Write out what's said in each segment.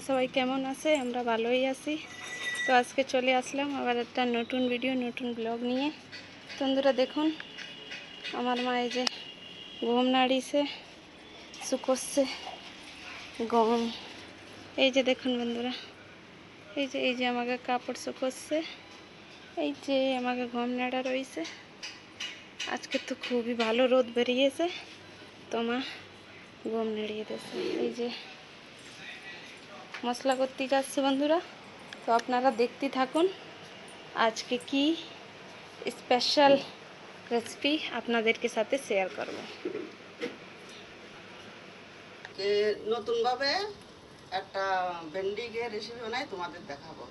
সবাই কেমন আছে? আমরা ভালোই আছি। তো আজকে চলে আসলাম আবার একটা নতুন ভিডিও, নতুন ব্লগ নিয়ে। বন্ধুরা দেখুন, আমার মা এই যে গম নাড়িয়েছে, শুকোচ্ছে গম। এই যে দেখুন বন্ধুরা, এই যে আমাকে কাপড় শুকোচ্ছে, এই যে আমাকে গম নাড়া রয়েছে। আজকে তো খুবই ভালো রোদ বেরিয়েছে, তো মা গম নাড়িয়ে দিয়েছে। এই যে মশলা করতে যাচ্ছে বন্ধুরা, তো আপনারা দেখতে থাকুন। আজকে কি স্পেশাল রেসিপি আপনাদেরকে সাথে শেয়ার করব। নতুন ভাবে একটা ভেন্ডিকে রেসিপি বানাই তোমাদের দেখাবো।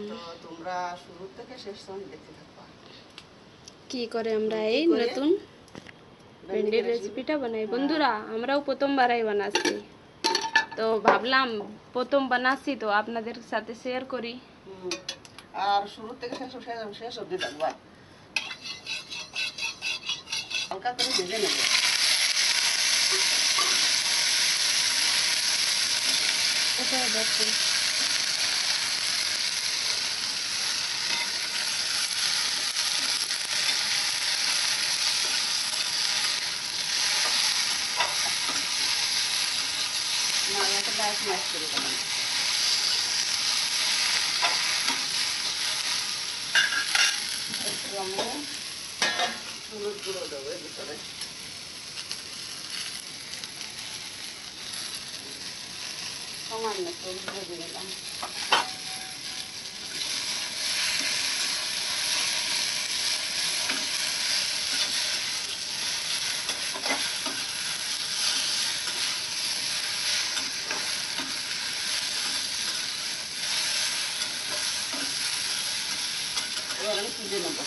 তো তোমরা শুরু থেকে শেষ পর্যন্ত দেখতে থাকবা কি করে আমরা এই নতুন ভেন্ডির রেসিপিটা বানাই। বন্ধুরা আমরাও প্রথমবারই বানাচ্ছি, তো ভাবলাম প্রথম বানাচ্ছি তো আপনাদের সাথে শেয়ার করি। আর শুরু থেকে শেষ অবধি থাকবা, হালকা করে ভেজে নেবে। এটা দেখুন, না একটা ডাইস ম্যাশ করে দেবেন। একটু আমরা হলুদ গুঁড়ো দেবো এর ভিতরে। সামান্য একটু ভেজে নিলাম। এবার আমি তুলে নেবো।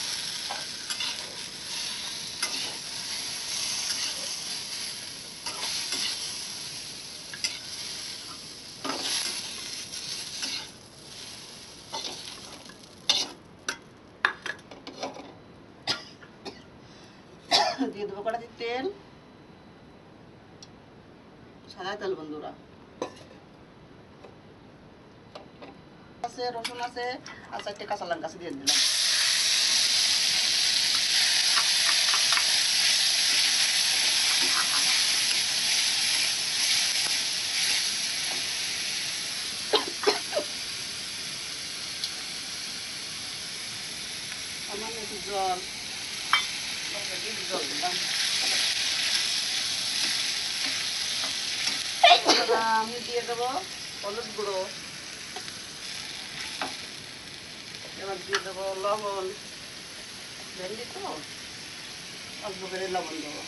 দিয়ে দেবো কড়াইতে তেল, সাদা তেল বন্ধুরা। আছে রসুন আছে আর 4টে কাঁচা লঙ্কা আছে, দিয়ে দিলাম। সামান্য একটু জল, জল দিলাম। আমি দিয়ে দেবো হলুদ গুঁড়ো, এবার দিয়ে দেবো লবণ। ভেন্ডি তো অল্প করে লবণ দেবো,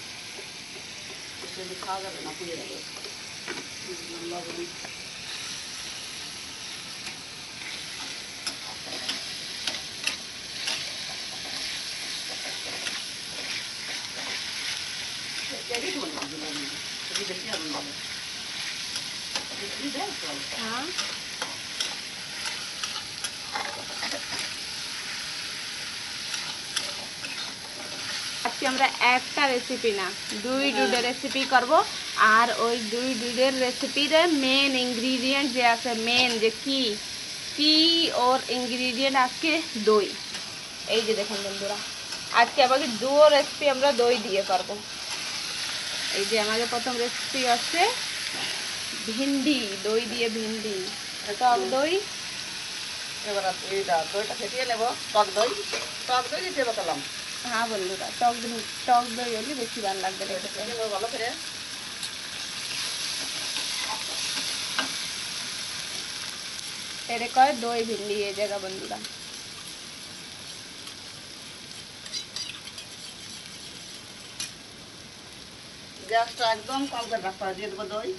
বেশি খাওয়া যাবে না, পুড়ে যাবে। লবণ বেশি আগুন দেবে, হ্যাঁ আজকে আমরা একটা রেসিপি না দুই দুইটা রেসিপি করব। আর ওই দুই দুইটার রেসিপির মেন ইনগ্রিডিয়েন্ট যে আছে, মেন যে কি কি ওর ইনগ্রিডিয়েন্ট আজকে দই। এই যে দেখুন বন্ধুরা, আজকে আমাকে দুটো রেসিপি আমরা দই দিয়ে করব। এই যে আমাদের প্রথম রেসিপি আছে ভিন্ডি, দই দিয়ে ভিন্ডি, টক দই। এবার দইটা ফেটিয়ে নেবো। টক দই দিতে বসালাম। হ্যাঁ বন্ধুরা, টক দই হলে বেশি ভালো লাগবে দেখতে। ভালো করে এটা কয় দই ভিন্ডি এই জায়গা বন্ধুরা। গ্যাসটা একদম কম করে রাখতে হয়। দিয়ে দেবো দই।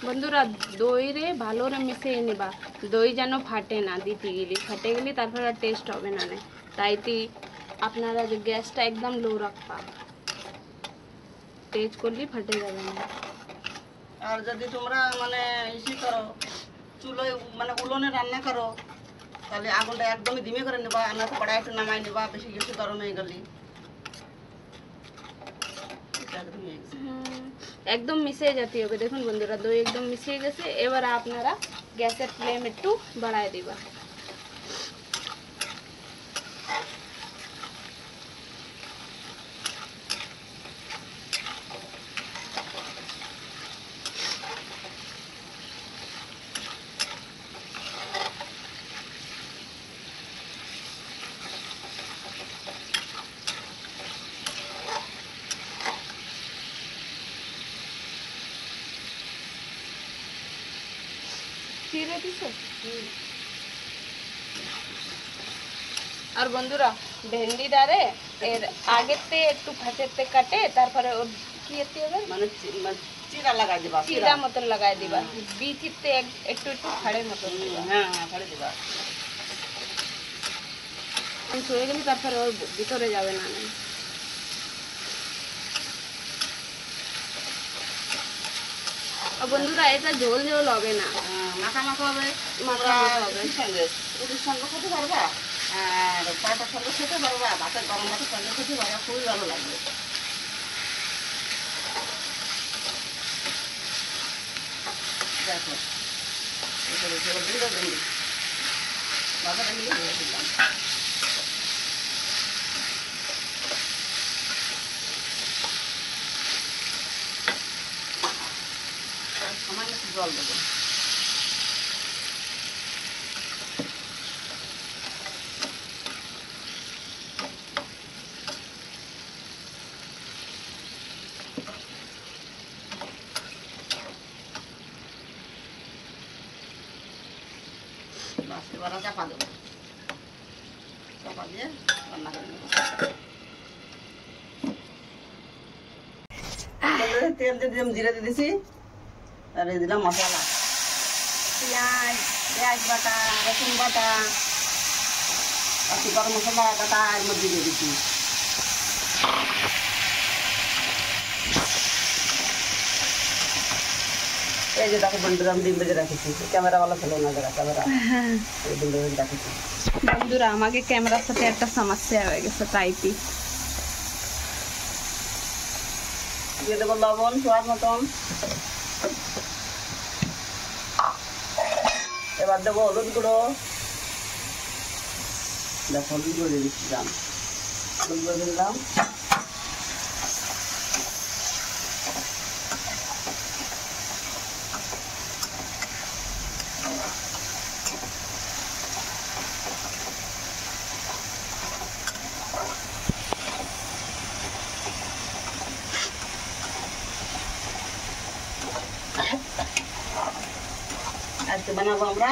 বন্ধুরা দই রে ভালো রে মিশিয়ে নিবা, দই যেন ফাটে না। দিতে গেলে ফাটে গেলে তারপর আর টেস্ট হবে না। তাইতে আপনারা যে গ্যাসটা একদম লো রাখবা, তেজ করলে ফাটে যাবে না। আর যদি তোমরা মানে ইসি করো, চুলোয় মানে উলনে রান্না করো, তাহলে আগুনটা একদমই ধিমে করে নেবা, আর না তো কড়াই একটু নামাই নেবা, বেশি বেশি গরম হয়ে গেলি। একদম মিশিয়ে যেতে হবে। দেখুন বন্ধুরা, দই একদম মিশিয়ে গেছে। এবার আপনারা গ্যাসের ফ্লেম একটু বাড়ায় দিবা। আর বন্ধুরা, ভেন্ডি ডারে এর আগেতে একটু ভাজেতে কাটে, তারপরে ওর কি এতে হবে মানে চিরা লাগাই দিবা, চিরা মতন লাগাই দিবা, বিচিতে একটু একটু ফাড়ে মতন দিবা। হ্যাঁ হ্যাঁ ফাড়ে দিবা। হয়ে গেলে তারপরে ওর ভিতরে যাবে না। বন্ধুরা, এটা ঝোল ঝোল হবে না, মাখা মাখা হবে। মাখা মাখা হবে। রুটির সঙ্গে খেতে পারবা, আর পাটার সঙ্গে খেতে পারবা, ভাতের গরম ভাতের সঙ্গে খেতে পারবা, খুবই ভালো লাগবে। দেখো বাবাটা নিয়ে দিলাম। সামান্য একটু জল দেবো। এবার চাপা দেবো, চাপা দিয়ে রান্না করে নেবো। তেল দিয়ে দিলাম, জিরে দিয়ে দিছি, আর এই দিলাম মশলা, পেঁয়াজ বাটা, রসুন বাটা, আর গরম মশলা বাটা এর মধ্যে দিয়ে দিচ্ছি। এই যে দেখো বন্ধুরা, আমি ডিম ভেজে রাখেছি, ক্যামেরাওয়ালা ছিল না যারা, ক্যামেরা ডিম ভেজে রাখেছি। বন্ধুরা, আমাকে ক্যামেরার সাথে একটা সমস্যা হয়ে গেছে, তাইপি দিয়ে দেবো লবণ স্বাদ মতন। এবার দেবো হলুদ গুঁড়ো, দেখো হলুদ গুঁড়ো দিয়ে দিচ্ছিলাম, হলুদ গুঁড়ো দিলাম। আজকে বানাবো আমরা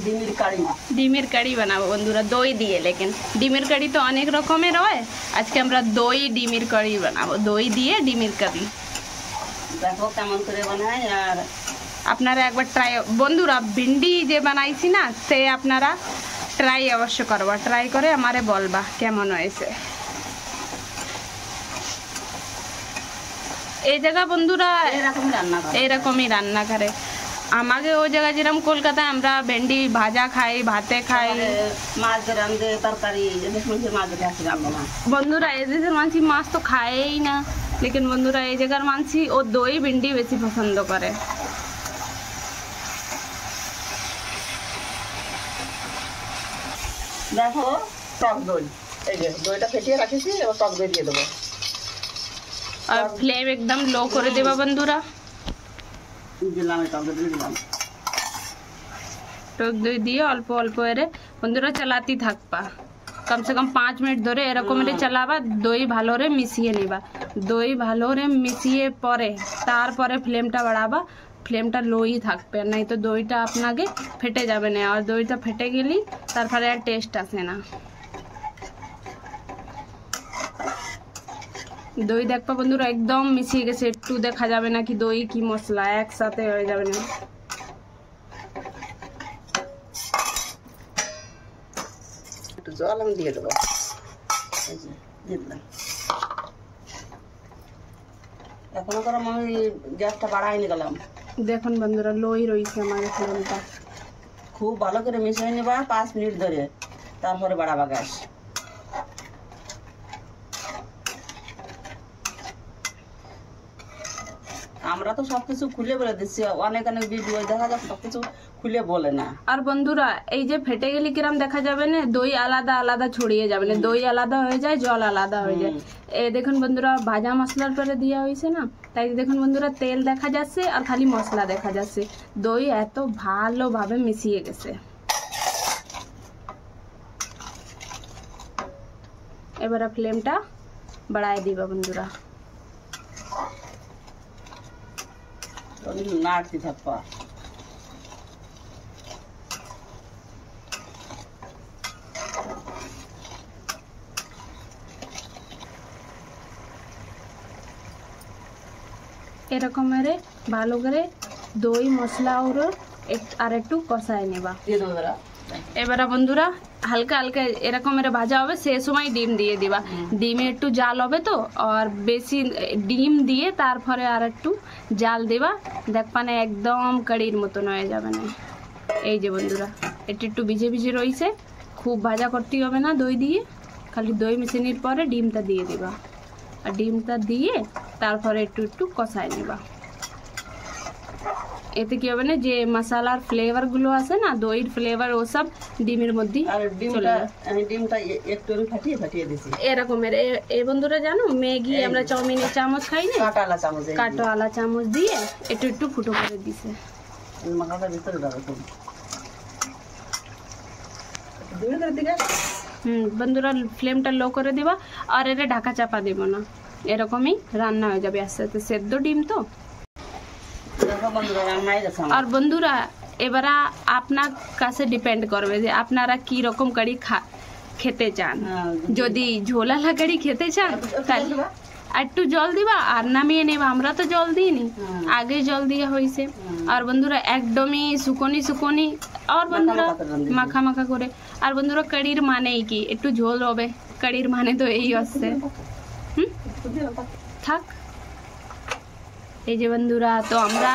ডিমের কারি। ডিমের কারি বানাবো বন্ধুরা, দই দিয়ে। লেকিন ডিমের কারি তো অনেক রকমের হয়, আজকে আমরা দই ডিমের কারি বানাবো, দই দিয়ে ডিমের কারি। দেখো কেমন করে বানাই, আর আপনারা একবার ট্রাই, বন্ধুরা ভিন্ডি যে বানাইছি না, সে আপনারা ট্রাই অবশ্য করবা, ট্রাই করে আমারে বলবা কেমন হয়েছে। এই জায়গা বন্ধুরা এরকমই রান্না করে। আমাকে ওই জায়গায় যেরকম কলকাতায় আমরা ভেন্ডি ভাজা খাই, ভাতে খাই, মাছ রান্ধে তরকারি, মাছ বন্ধুরা এই দেশের মানসি মাছ তো খায়ই না, লেকিন বন্ধুরা এই জায়গার মানসি ও দই ভিন্ডি বেশি পছন্দ করে। দেখো টক দই, এই যে দইটা ফেটিয়ে রাখেছি, এবার টক দই দিয়ে দেবো। আর ফ্লেম একদম লো করে দেবা বন্ধুরা। দিলাম টক দই দিলাম, টক দই দিয়ে অল্প অল্প এরে বন্ধুরা চালাতে থাকবা, কমসে কম 5 মিনিট ধরে এরকম চালাবা, দই ভালোরে মিশিয়ে নিবা। দই ভালোরে মিশিয়ে পরে তারপরে ফ্লেমটা বাড়াবা, ফ্লেমটা লোই থাকবে, নাই তো দইটা আপনাকে ফেটে যাবে না, আর দইটা ফেটে গেলে তারপরে আর টেস্ট আসে না। দই দেখবা বন্ধুরা একদম মিশিয়ে গেছে, একটু দেখা যাবে না কি দই কি মশলা একসাথে হয়ে যাবে না। একটু জল আমি দিয়ে দেবো, দিলাম এখন করে আমি গ্যাসটা বাড়াই নিয়ে গেলাম। দেখুন বন্ধুরা লোই রয়েছে আমার ফ্লেমটা। খুব ভালো করে মিশিয়ে নেবা 5 মিনিট ধরে, তারপরে বাড়াবা গ্যাস। আমরা তো সবকিছু খুলে বলে দিচ্ছি, অনেক অনেক ভিডিও দেখা যায় সবকিছু খুলে বলে না। আর বন্ধুরা এই যে ফেটে গেলে কিরম দেখা যাবে না, দই আলাদা আলাদা ছড়িয়ে যাবে না, দই আলাদা হয়ে যায়, জল আলাদা হয়ে যায়। এই দেখুন বন্ধুরা ভাজা মশলার পরে দেওয়া হয়েছে না, তাই দেখুন বন্ধুরা তেল দেখা যাচ্ছে আর খালি মশলা দেখা যাচ্ছে। দই এত ভালোভাবে মিশিয়ে গেছে। এবারে ফ্লেমটা বাড়ায় দিবা বন্ধুরা। নাড়তে থাকবা। এরকমের ভালো করে দই মশলা আর একটু কষায় নেবা। এবারে বন্ধুরা হালকা হালকা এরকমের ভাজা হবে, সে সময় ডিম দিয়ে দিবা। ডিমে একটু জাল হবে তো, আর বেশি ডিম দিয়ে তারপরে আর একটু জাল দিবা, দেখবানে একদম কারির মতন হয়ে যাবে না। এই যে বন্ধুরা এটা একটু ভিজে ভিজে রয়েছে, খুব ভাজা করতে হবে না দই দিয়ে, খালি দই মিশানোর পরে ডিমটা দিয়ে দিবা। আর ডিমটা দিয়ে তারপরে একটু একটু কষায় নেবা। এতে কি হবে না, যে মশলার ফ্লেভার গুলো আছে না, দইয়ের ফ্লেভার ও সব ডিমের মধ্যে ডিমটা একটু ফাটিয়ে ফাটিয়ে দিছি এরকমের। এই বন্ধুরা জানো ম্যাগি আমরা চাউমিনের চামচ খাই না, কাঁটাওয়ালা চামচ দিয়ে একটু একটু ফুটো করে দিছে। বন্ধুরা ফ্লেমটা লো করে দিবা, আর এটা ঢাকা চাপা দেব না, এরকমই রান্না হয়ে যাবে আস্তে আস্তে। সেদ্ধ ডিম তো। আর বন্ধুরা এবারে আপনার কাছে ডিপেন্ড করবে যে আপনারা কি রকম কারি খেতে চান। যদি ঝোলালা কারি খেতে চান তাহলে একটু জল দিবা আর নামিয়ে নেবা। আমরা তো জল দিইনি, আগে জল দিয়ে হয়েছে। আর বন্ধুরা একদমই শুকনি শুকনি আর বন্ধুরা মাখা মাখা করে। আর বন্ধুরা কারির মানেই কি, একটু ঝোল হবে, কারির মানে তো এই হচ্ছে। থাক। এই যে বন্ধুরা তো আমরা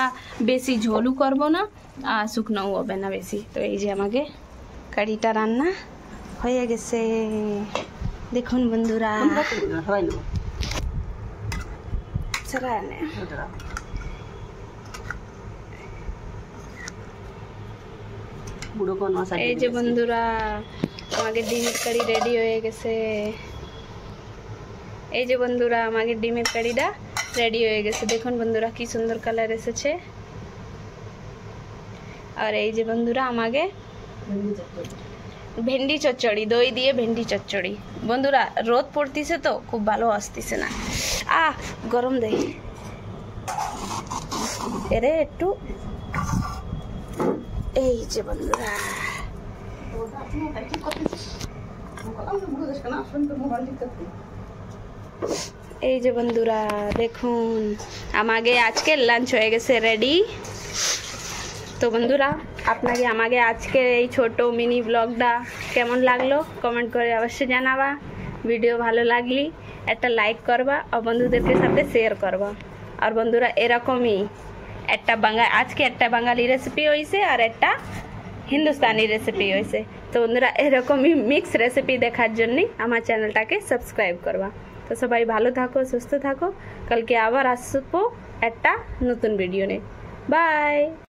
বেশি ঝোলও করবো না আর শুকনোও হবে না বেশি। তো এই যে আমাকে কারিটা রান্না হয়ে গেছে, দেখুন বন্ধুরা। এই যে বন্ধুরা আমাকে ডিমের কারি রেডি হয়ে গেছে। এই যে বন্ধুরা আমাকে ডিমের কারিটা রেডি হয়ে গেছে, দেখুন বন্ধুরা কি সুন্দর কালার এসেছে। আর এই যে বন্ধুরা আমাকে ভেন্ডি চচ্চড়ি, দই দিয়ে ভেন্ডি চচ্চড়ি। বন্ধুরা রোদ পড়তিছে তো খুব ভালো আসতেছে না, গরম দই এরে একটু। এই যে বন্ধুরা এই যে বন্ধুরা দেখুন আমাকে আজকে লাঞ্চ হয়ে গেছে রেডি। তো বন্ধুরা আপনাকে আমাকে আজকে এই ছোট মিনি ব্লগটা কেমন লাগলো কমেন্ট করে অবশ্যই জানাবা। ভিডিও ভালো লাগলে একটা লাইক করবা আর বন্ধুদেরকে সাথে শেয়ার করবা। আর বন্ধুরা এরকমই একটা আজকে একটা বাঙালি রেসিপি হয়েছে আর একটা হিন্দুস্তানি রেসিপি হয়েছে। তো বন্ধুরা এরকমই মিক্স রেসিপি দেখার জন্যই আমার চ্যানেলটাকে সাবস্ক্রাইব করবা। তো সবাই ভালো থাকো, সুস্থ থাকো। কালকে আবার আসবো একটা নতুন ভিডিও নিয়ে। বাই।